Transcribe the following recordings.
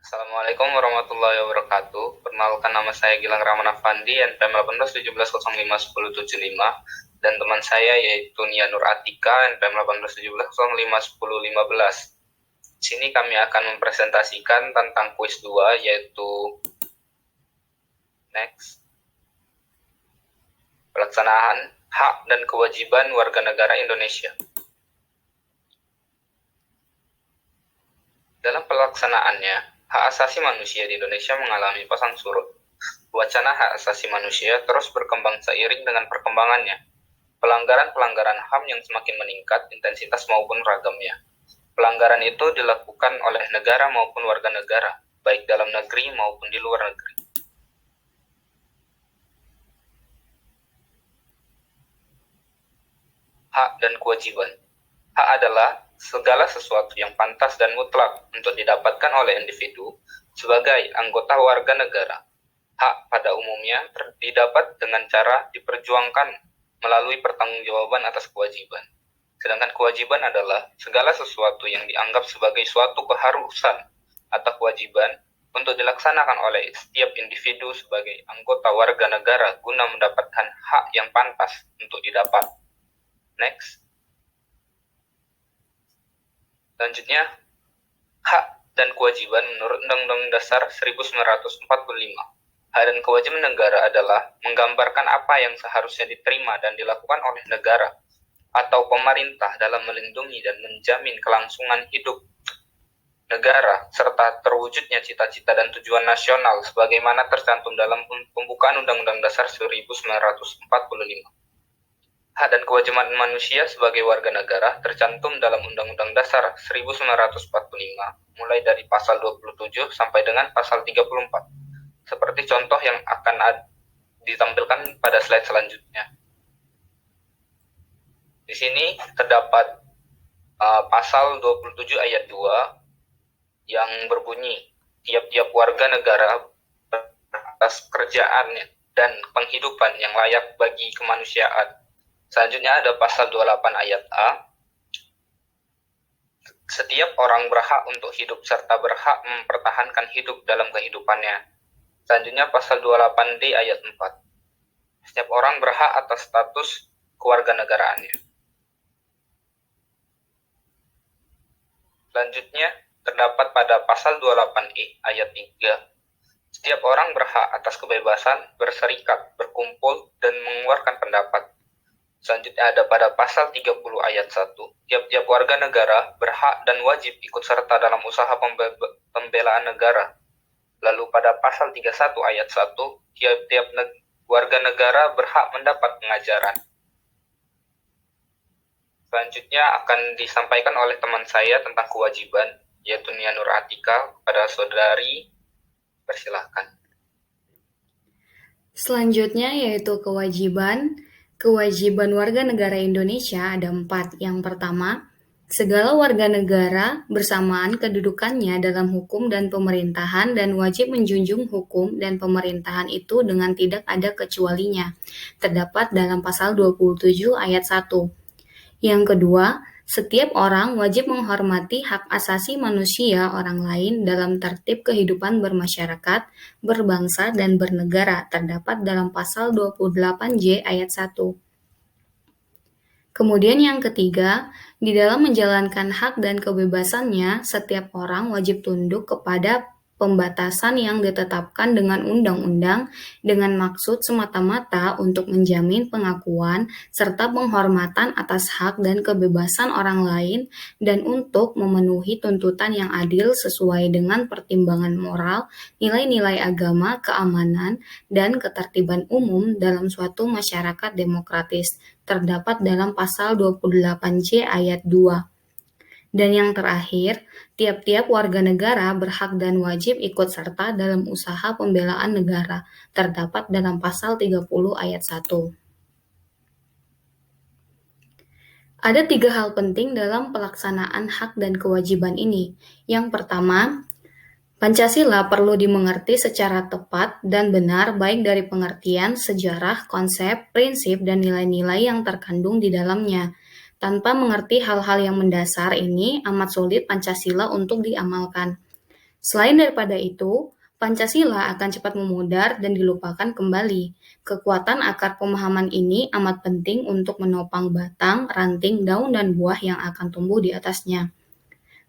Assalamualaikum warahmatullahi wabarakatuh. Perkenalkan, nama saya Gilang Rahman Afandi, NPM 1817051075, dan teman saya yaitu Nia Nur Atika, NPM 1817051015. Di sini kami akan mempresentasikan tentang kuis 2, yaitu pelaksanaan hak dan kewajiban warga negara Indonesia. Dalam pelaksanaannya, hak asasi manusia di Indonesia mengalami pasang surut. Wacana hak asasi manusia terus berkembang seiring dengan perkembangannya. Pelanggaran-pelanggaran HAM yang semakin meningkat intensitas maupun ragamnya. Pelanggaran itu dilakukan oleh negara maupun warga negara, baik dalam negeri maupun di luar negeri. Hak dan kewajiban. Hak adalah segala sesuatu yang pantas dan mutlak untuk didapatkan oleh individu sebagai anggota warga negara. Hak pada umumnya didapat dengan cara diperjuangkan melalui pertanggungjawaban atas kewajiban. Sedangkan kewajiban adalah segala sesuatu yang dianggap sebagai suatu keharusan atau kewajiban untuk dilaksanakan oleh setiap individu sebagai anggota warga negara guna mendapatkan hak yang pantas untuk didapat. Selanjutnya, hak dan kewajiban menurut Undang-Undang Dasar 1945. Hak dan kewajiban negara adalah menggambarkan apa yang seharusnya diterima dan dilakukan oleh negara atau pemerintah dalam melindungi dan menjamin kelangsungan hidup negara serta terwujudnya cita-cita dan tujuan nasional sebagaimana tercantum dalam pembukaan Undang-Undang Dasar 1945. Hak dan kewajiban manusia sebagai warga negara tercantum dalam Undang-Undang Dasar 1945, mulai dari pasal 27 sampai dengan pasal 34, seperti contoh yang akan ditampilkan pada slide selanjutnya. Di sini terdapat pasal 27 ayat 2 yang berbunyi, tiap-tiap warga negara atas pekerjaannya dan penghidupan yang layak bagi kemanusiaan. Selanjutnya ada pasal 28 ayat A. Setiap orang berhak untuk hidup serta berhak mempertahankan hidup dalam kehidupannya. Selanjutnya pasal 28D ayat 4. Setiap orang berhak atas status kewarganegaraannya. Selanjutnya terdapat pada pasal 28E ayat 3. Setiap orang berhak atas kebebasan berserikat, berkumpul, dan mengeluarkan pendapat. Selanjutnya ada pada pasal 30 ayat 1, tiap-tiap warga negara berhak dan wajib ikut serta dalam usaha pembelaan negara. Lalu pada pasal 31 ayat 1, tiap-tiap warga negara berhak mendapat pengajaran. Selanjutnya akan disampaikan oleh teman saya tentang kewajiban, yaitu Nia Nur Atika. Pada saudari, persilahkan. Selanjutnya yaitu kewajiban. Kewajiban warga negara Indonesia ada 4. Yang pertama, segala warga negara bersamaan kedudukannya dalam hukum dan pemerintahan dan wajib menjunjung hukum dan pemerintahan itu dengan tidak ada kecualinya. Terdapat dalam pasal 27 ayat 1. Yang kedua, setiap orang wajib menghormati hak asasi manusia orang lain dalam tertib kehidupan bermasyarakat, berbangsa, dan bernegara, terdapat dalam pasal 28J ayat 1. Kemudian yang ketiga, di dalam menjalankan hak dan kebebasannya, setiap orang wajib tunduk kepada pembatasan yang ditetapkan dengan undang-undang dengan maksud semata-mata untuk menjamin pengakuan serta penghormatan atas hak dan kebebasan orang lain dan untuk memenuhi tuntutan yang adil sesuai dengan pertimbangan moral, nilai-nilai agama, keamanan, dan ketertiban umum dalam suatu masyarakat demokratis, terdapat dalam pasal 28C ayat 2. Dan yang terakhir, tiap-tiap warga negara berhak dan wajib ikut serta dalam usaha pembelaan negara, terdapat dalam pasal 30 ayat 1. Ada 3 hal penting dalam pelaksanaan hak dan kewajiban ini. Yang pertama, Pancasila perlu dimengerti secara tepat dan benar baik dari pengertian, sejarah, konsep, prinsip, dan nilai-nilai yang terkandung di dalamnya. Tanpa mengerti hal-hal yang mendasar ini, amat sulit Pancasila untuk diamalkan. Selain daripada itu, Pancasila akan cepat memudar dan dilupakan kembali. Kekuatan akar pemahaman ini amat penting untuk menopang batang, ranting, daun, dan buah yang akan tumbuh di atasnya.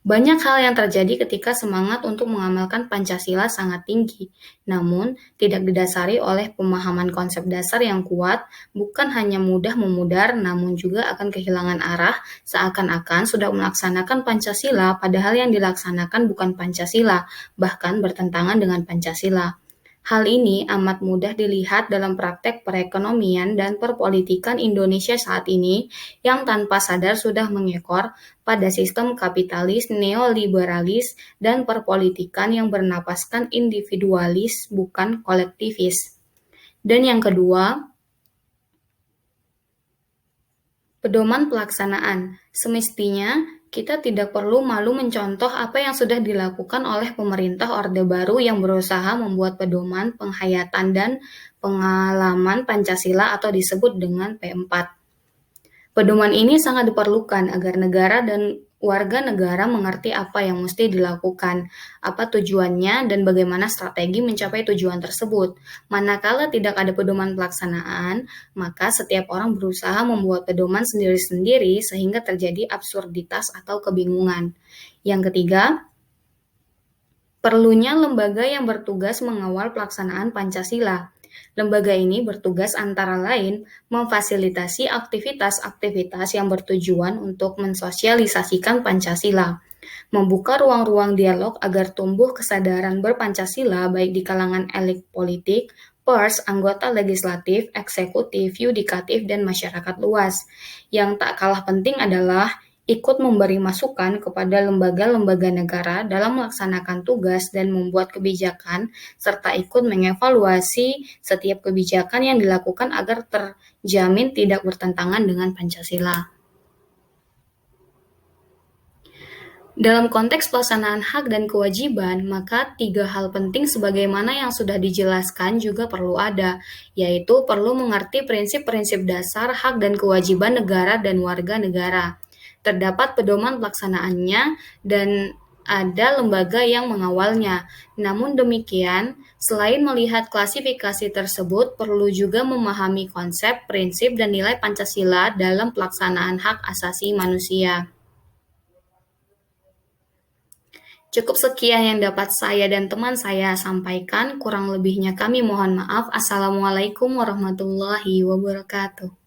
Banyak hal yang terjadi ketika semangat untuk mengamalkan Pancasila sangat tinggi, namun tidak didasari oleh pemahaman konsep dasar yang kuat, bukan hanya mudah memudar, namun juga akan kehilangan arah, seakan-akan sudah melaksanakan Pancasila, padahal yang dilaksanakan bukan Pancasila, bahkan bertentangan dengan Pancasila. Hal ini amat mudah dilihat dalam praktek perekonomian dan perpolitikan Indonesia saat ini yang tanpa sadar sudah mengekor pada sistem kapitalis, neoliberalis, dan perpolitikan yang bernapaskan individualis bukan kolektivis. Dan yang kedua, pedoman pelaksanaan. Semestinya kita tidak perlu malu mencontoh apa yang sudah dilakukan oleh pemerintah Orde Baru yang berusaha membuat pedoman, penghayatan, dan pengalaman Pancasila atau disebut dengan P4. Pedoman ini sangat diperlukan agar negara dan warga negara mengerti apa yang mesti dilakukan, apa tujuannya, dan bagaimana strategi mencapai tujuan tersebut. Manakala tidak ada pedoman pelaksanaan, maka setiap orang berusaha membuat pedoman sendiri-sendiri sehingga terjadi absurditas atau kebingungan. Yang ketiga, perlunya lembaga yang bertugas mengawal pelaksanaan Pancasila. Lembaga ini bertugas antara lain memfasilitasi aktivitas-aktivitas yang bertujuan untuk mensosialisasikan Pancasila, membuka ruang-ruang dialog agar tumbuh kesadaran berpancasila baik di kalangan elit politik, pers, anggota legislatif, eksekutif, yudikatif, dan masyarakat luas. Yang tak kalah penting adalah ikut memberi masukan kepada lembaga-lembaga negara dalam melaksanakan tugas dan membuat kebijakan, serta ikut mengevaluasi setiap kebijakan yang dilakukan agar terjamin tidak bertentangan dengan Pancasila. Dalam konteks pelaksanaan hak dan kewajiban, maka 3 hal penting sebagaimana yang sudah dijelaskan juga perlu ada, yaitu perlu mengerti prinsip-prinsip dasar hak dan kewajiban negara dan warga negara. Terdapat pedoman pelaksanaannya dan ada lembaga yang mengawalnya. Namun demikian, selain melihat klasifikasi tersebut, perlu juga memahami konsep, prinsip, dan nilai Pancasila dalam pelaksanaan hak asasi manusia. Cukup sekian yang dapat saya dan teman saya sampaikan, kurang lebihnya kami mohon maaf. Assalamualaikum warahmatullahi wabarakatuh.